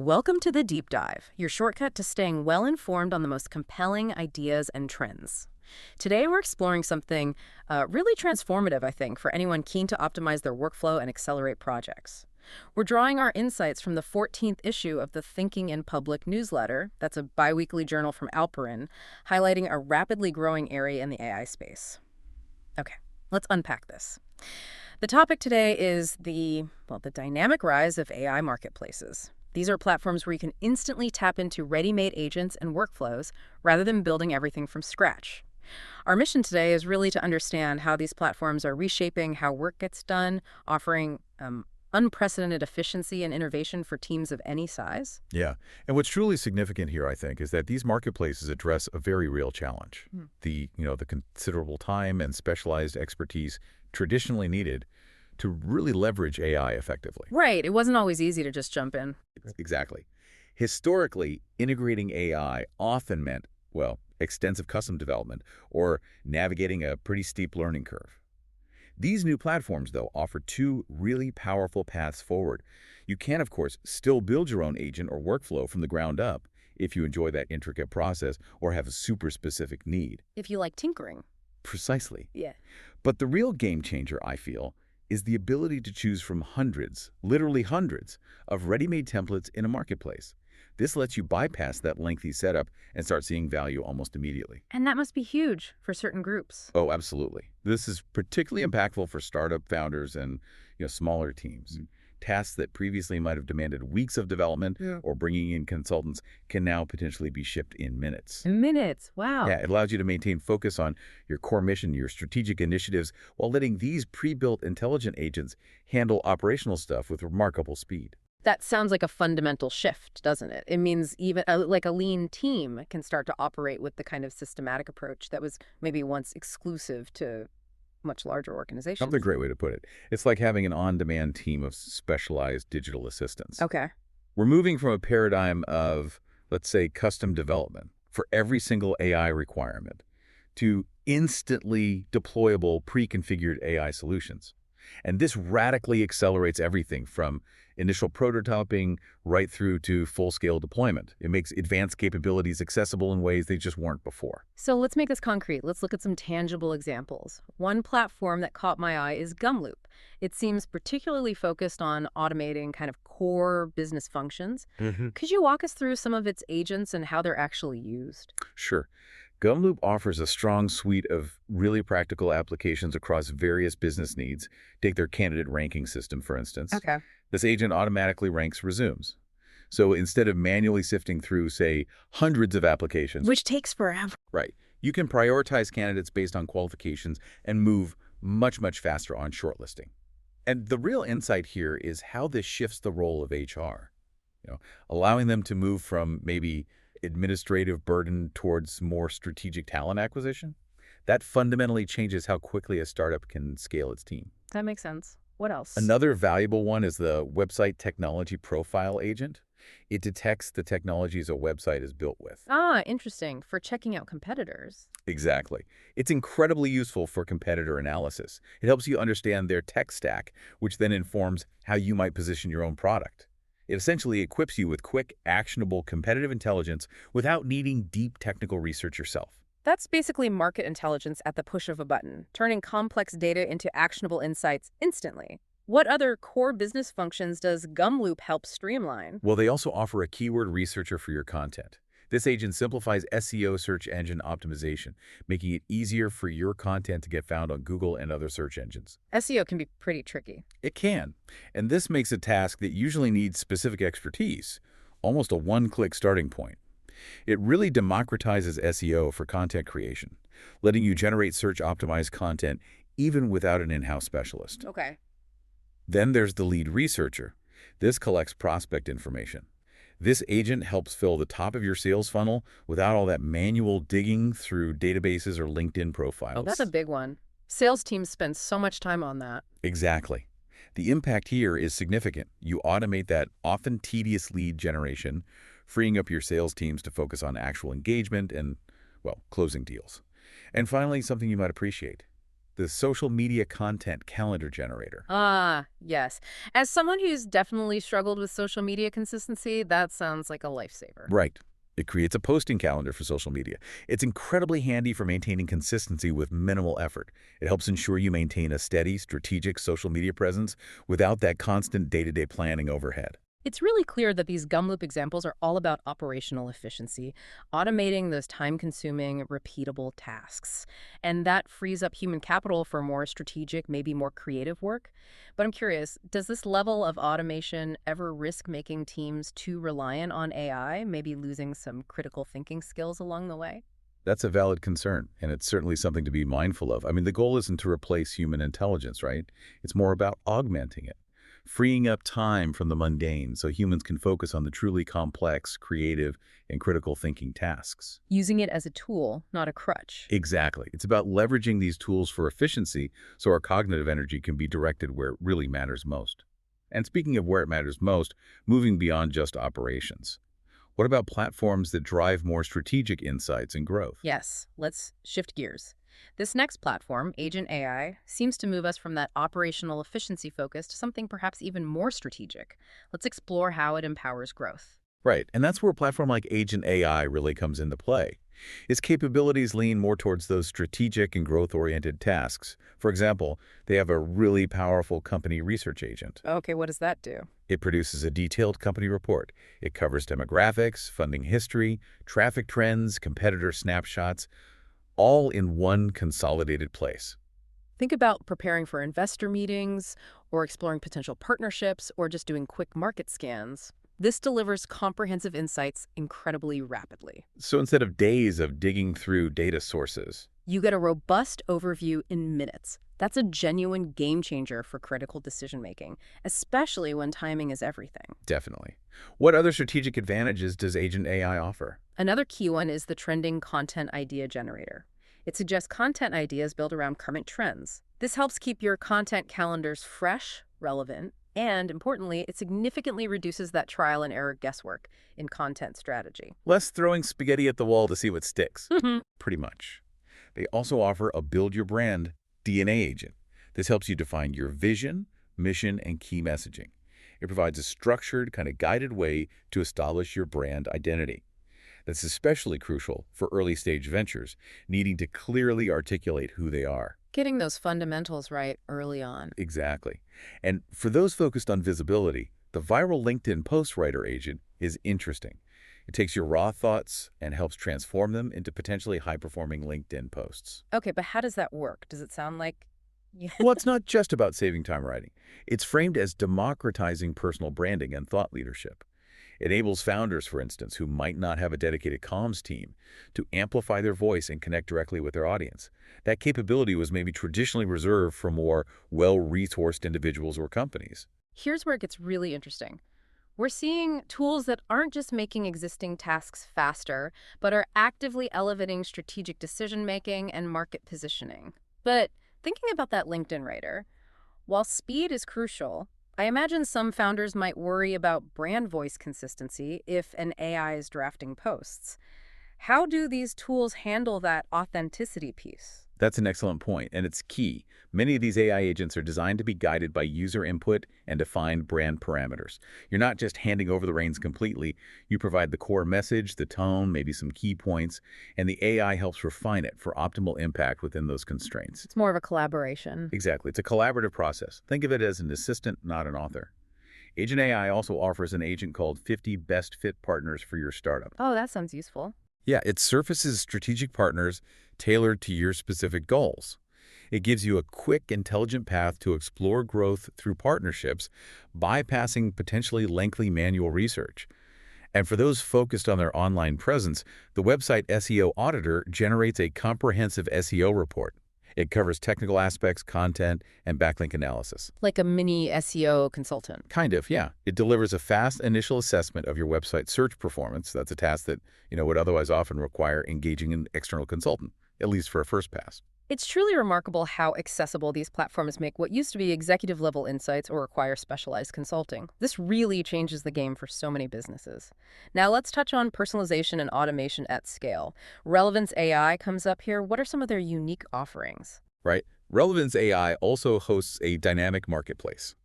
Welcome to the Deep Dive, your shortcut to staying well-informed on the most compelling ideas and trends. Today, we're exploring something really transformative, I think, for anyone keen to optimize their workflow and accelerate projects. We're drawing our insights from the 14th issue of the Thinking in Public newsletter, that's a biweekly journal from Alperin, highlighting a rapidly growing area in the AI space. Okay, let's unpack this. The topic today is the dynamic rise of AI marketplaces. These are platforms where you can instantly tap into ready-made agents and workflows rather than building everything from scratch. Our mission today is really to understand how these platforms are reshaping how work gets done, offering unprecedented efficiency and innovation for teams of any size. Yeah. And what's truly significant here, I think, is that these marketplaces address a very real challenge. The considerable time and specialized expertise traditionally needed to really leverage AI effectively. Right. It wasn't always easy to just jump in. Exactly. Historically, integrating AI often meant, extensive custom development or navigating a pretty steep learning curve. These new platforms, though, offer two really powerful paths forward. You can, of course, still build your own agent or workflow from the ground up if you enjoy that intricate process or have a super specific need. If you like tinkering. Precisely. Yeah. But the real game changer, I feel, is the ability to choose from hundreds, literally hundreds, of ready-made templates in a marketplace. This lets you bypass that lengthy setup and start seeing value almost immediately. And that must be huge for certain groups. Oh, absolutely. This is particularly impactful for startup founders and smaller teams. Tasks that previously might have demanded weeks of development or bringing in consultants can now potentially be shipped in minutes. In minutes, wow. Yeah, it allows you to maintain focus on your core mission, your strategic initiatives, while letting these pre-built intelligent agents handle operational stuff with remarkable speed. That sounds like a fundamental shift, doesn't it? It means even like a lean team can start to operate with the kind of systematic approach that was maybe once exclusive to much larger organizations. That's a great way to put it. It's like having an on-demand team of specialized digital assistants. Okay. We're moving from a paradigm of, let's say, custom development for every single AI requirement to instantly deployable, pre-configured AI solutions. And this radically accelerates everything from initial prototyping right through to full-scale deployment. It makes advanced capabilities accessible in ways they just weren't before. So let's make this concrete. Let's look at some tangible examples. One platform that caught my eye is Gumloop. It seems particularly focused on automating kind of core business functions. Could you walk us through some of its agents and how they're actually used? Sure. Gumloop offers a strong suite of really practical applications across various business needs. Take their candidate ranking system, for instance. Okay. This agent automatically ranks resumes. So instead of manually sifting through, say, hundreds of applications, Which takes forever. right, you can prioritize candidates based on qualifications and move much, much faster on shortlisting. And the real insight here is how this shifts the role of HR, allowing them to move from maybe administrative burden towards more strategic talent acquisition. That fundamentally changes how quickly a startup can scale its team. That makes sense. What else? Another valuable one is the website technology profile agent. It detects the technologies a website is built with. Ah, interesting. For checking out competitors. Exactly. It's incredibly useful for competitor analysis. It helps you understand their tech stack, which then informs how you might position your own product. It essentially equips you with quick, actionable competitive intelligence without needing deep technical research yourself. That's basically market intelligence at the push of a button, turning complex data into actionable insights instantly. What other core business functions does Gumloop help streamline? Well, they also offer a keyword researcher for your content. This agent simplifies SEO, search engine optimization, making it easier for your content to get found on Google and other search engines. SEO can be pretty tricky. It can, and this makes a task that usually needs specific expertise almost a one-click starting point. It really democratizes SEO for content creation, letting you generate search-optimized content even without an in-house specialist. Okay. Then there's the lead researcher. This collects prospect information. This agent helps fill the top of your sales funnel without all that manual digging through databases or LinkedIn profiles. Oh, that's a big one. Sales teams spend so much time on that. Exactly. The impact here is significant. You automate that often tedious lead generation, freeing up your sales teams to focus on actual engagement and, closing deals. And finally, something you might appreciate. the social media content calendar generator. Ah, yes. As someone who's definitely struggled with social media consistency, that sounds like a lifesaver. Right. It creates a posting calendar for social media. It's incredibly handy for maintaining consistency with minimal effort. It helps ensure you maintain a steady, strategic social media presence without that constant day-to-day planning overhead. It's really clear that these Gumloop examples are all about operational efficiency, automating those time-consuming, repeatable tasks. And that frees up human capital for more strategic, maybe more creative work. But I'm curious, does this level of automation ever risk making teams too reliant on AI, maybe losing some critical thinking skills along the way? That's a valid concern, and it's certainly something to be mindful of. I mean, the goal isn't to replace human intelligence, right? It's more about augmenting it, freeing up time from the mundane so humans can focus on the truly complex, creative, and critical thinking tasks. Using it as a tool, not a crutch. Exactly. It's about leveraging these tools for efficiency so our cognitive energy can be directed where it really matters most. And speaking of where it matters most, moving beyond just operations. What about platforms that drive more strategic insights and growth? Yes, let's shift gears. This next platform, Agent AI, seems to move us from that operational efficiency focus to something perhaps even more strategic. Let's explore how it empowers growth. Right, and that's where a platform like Agent AI really comes into play. Its capabilities lean more towards those strategic and growth-oriented tasks. For example, they have a really powerful company research agent. Okay, what does that do? It produces a detailed company report. It covers demographics, funding history, traffic trends, competitor snapshots, all in one consolidated place. Think about preparing for investor meetings, or exploring potential partnerships, or just doing quick market scans. This delivers comprehensive insights incredibly rapidly. So instead of days of digging through data sources, You get a robust overview in minutes. That's a genuine game changer for critical decision making, especially when timing is everything. definitely. What other strategic advantages does Agent AI offer? Another key one is the trending content idea generator. It suggests content ideas built around current trends. This helps keep your content calendars fresh, relevant, and importantly, it significantly reduces that trial and error guesswork in content strategy. Less throwing spaghetti at the wall to see what sticks, Mhm. pretty much. They also offer a Build Your Brand DNA agent. This helps you define your vision, mission, and key messaging. It provides a structured, kind of guided way to establish your brand identity. That's especially crucial for early-stage ventures, needing to clearly articulate who they are. Getting those fundamentals right early on. Exactly. And for those focused on visibility, the viral LinkedIn post writer agent is interesting. It takes your raw thoughts and helps transform them into potentially high-performing LinkedIn posts. Okay, but how does that work? Does it sound like... Yeah. Well, it's not just about saving time writing. It's framed as democratizing personal branding and thought leadership. It enables founders, for instance, who might not have a dedicated comms team, to amplify their voice and connect directly with their audience. That capability was maybe traditionally reserved for more well-resourced individuals or companies. Here's where it gets really interesting. We're seeing tools that aren't just making existing tasks faster, but are actively elevating strategic decision-making and market positioning. But thinking about that LinkedIn writer, while speed is crucial, I imagine some founders might worry about brand voice consistency if an AI is drafting posts. How do these tools handle that authenticity piece? That's an excellent point, and it's key. Many of these AI agents are designed to be guided by user input and defined brand parameters. You're not just handing over the reins completely. You provide the core message, the tone, maybe some key points, and the AI helps refine it for optimal impact within those constraints. It's more of a collaboration. Exactly. It's a collaborative process. Think of it as an assistant, not an author. Agent AI also offers an agent called 50 Best Fit Partners for your startup. Oh, that sounds useful. Yeah, it surfaces strategic partners tailored to your specific goals. It gives you a quick, intelligent path to explore growth through partnerships, bypassing potentially lengthy manual research. And for those focused on their online presence, the website SEO Auditor generates a comprehensive SEO report. It covers technical aspects, content, and backlink analysis. Like a mini SEO consultant. Kind of, yeah. It delivers a fast initial assessment of your website search performance. That's a task that, would otherwise often require engaging an external consultant, at least for a first pass. It's truly remarkable how accessible these platforms make what used to be executive-level insights or require specialized consulting. This really changes the game for so many businesses. Now let's touch on personalization and automation at scale. Relevance AI comes up here. What are some of their unique offerings? Right? Relevance AI also hosts a dynamic marketplace.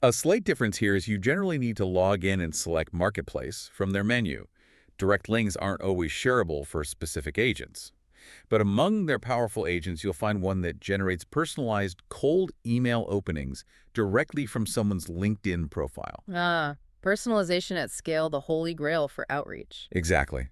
A slight difference here is you generally need to log in and select Marketplace from their menu. Direct links aren't always shareable for specific agents. But among their powerful agents, you'll find one that generates personalized cold email openings directly from someone's LinkedIn profile. Ah, personalization at scale, the holy grail for outreach. Exactly.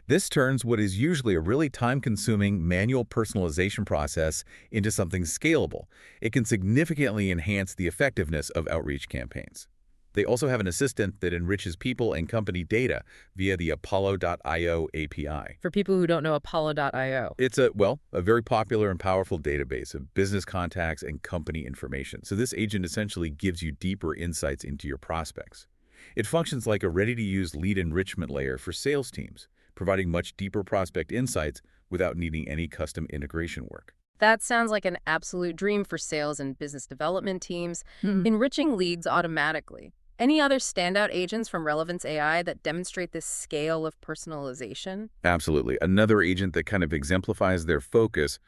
This turns what is usually a really time-consuming manual personalization process into something scalable. It can significantly enhance the effectiveness of outreach campaigns. They also have an assistant that enriches people and company data via the Apollo.io API. For people who don't know Apollo.io. It's a very popular and powerful database of business contacts and company information. So this agent essentially gives you deeper insights into your prospects. It functions like a ready-to-use lead enrichment layer for sales teams, providing much deeper prospect insights without needing any custom integration work. That sounds like an absolute dream for sales and business development teams, enriching leads automatically. Any other standout agents from Relevance AI that demonstrate this scale of personalization? Absolutely. Another agent that kind of exemplifies their focus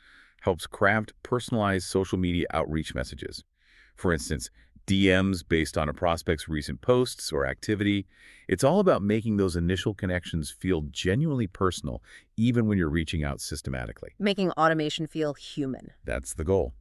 helps craft personalized social media outreach messages. For instance, DMs based on a prospect's recent posts or activity. It's all about making those initial connections feel genuinely personal, even when you're reaching out systematically. Making automation feel human. That's the goal.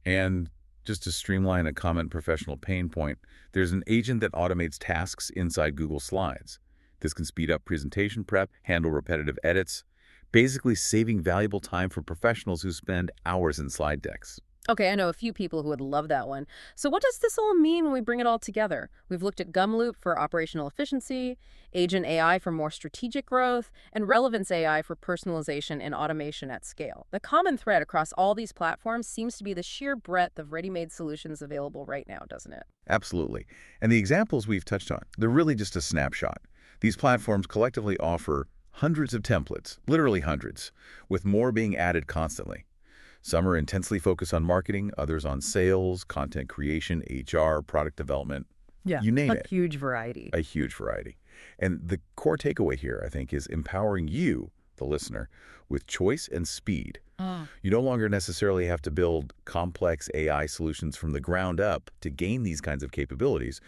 And just to streamline a common professional pain point, there's an agent that automates tasks inside Google Slides. This can speed up presentation prep, handle repetitive edits, basically saving valuable time for professionals who spend hours in slide decks. Okay, I know a few people who would love that one. So what does this all mean when we bring it all together? We've looked at Gumloop for operational efficiency, Agent AI for more strategic growth, and Relevance AI for personalization and automation at scale. The common thread across all these platforms seems to be the sheer breadth of ready-made solutions available right now, doesn't it? Absolutely. And the examples we've touched on, they're really just a snapshot. These platforms collectively offer hundreds of templates, literally hundreds, with more being added constantly. Some are intensely focused on marketing, others on sales, content creation, HR, product development, Yeah, you name a it, huge variety. a huge variety. And the core takeaway here, I think, is empowering you, the listener, with choice and speed. Oh. You no longer necessarily have to build complex AI solutions from the ground up to gain these kinds of capabilities.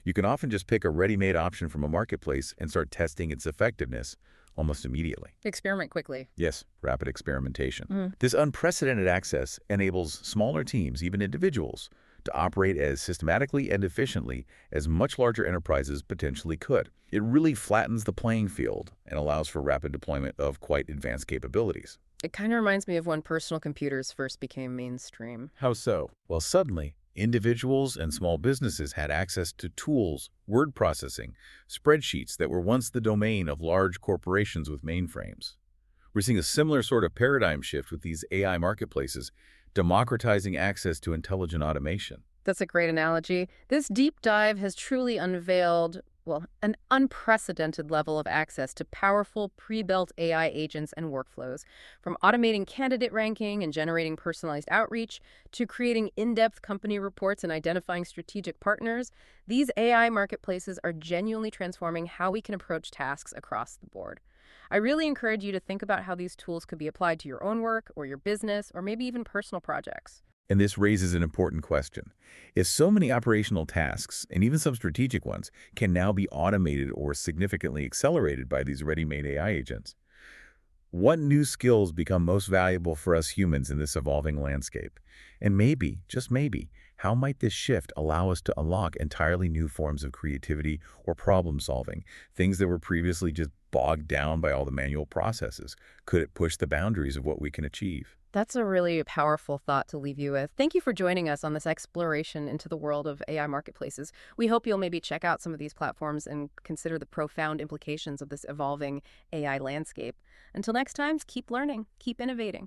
You can often just pick a ready-made option from a marketplace and start testing its effectiveness almost immediately. Experiment quickly. Yes, rapid experimentation. Mm. This unprecedented access enables smaller teams, even individuals, to operate as systematically and efficiently as much larger enterprises potentially could. It really flattens the playing field and allows for rapid deployment of quite advanced capabilities. It kind of reminds me of when personal computers first became mainstream. How so? Well, suddenly, individuals and small businesses had access to tools, word processing, spreadsheets that were once the domain of large corporations with mainframes. We're seeing a similar sort of paradigm shift with these AI marketplaces, democratizing access to intelligent automation. That's a great analogy. This deep dive has truly unveiled, well, an unprecedented level of access to powerful pre-built AI agents and workflows, from automating candidate ranking and generating personalized outreach to creating in-depth company reports and identifying strategic partners. These AI marketplaces are genuinely transforming how we can approach tasks across the board. I really encourage you to think about how these tools could be applied to your own work or your business or maybe even personal projects. And this raises an important question. If so many operational tasks, and even some strategic ones, can now be automated or significantly accelerated by these ready-made AI agents, what new skills become most valuable for us humans in this evolving landscape? And maybe, just maybe, how might this shift allow us to unlock entirely new forms of creativity or problem solving, things that were previously just bogged down by all the manual processes? Could it push the boundaries of what we can achieve? That's a really powerful thought to leave you with. Thank you for joining us on this exploration into the world of AI marketplaces. We hope you'll maybe check out some of these platforms and consider the profound implications of this evolving AI landscape. Until next time, keep learning, keep innovating.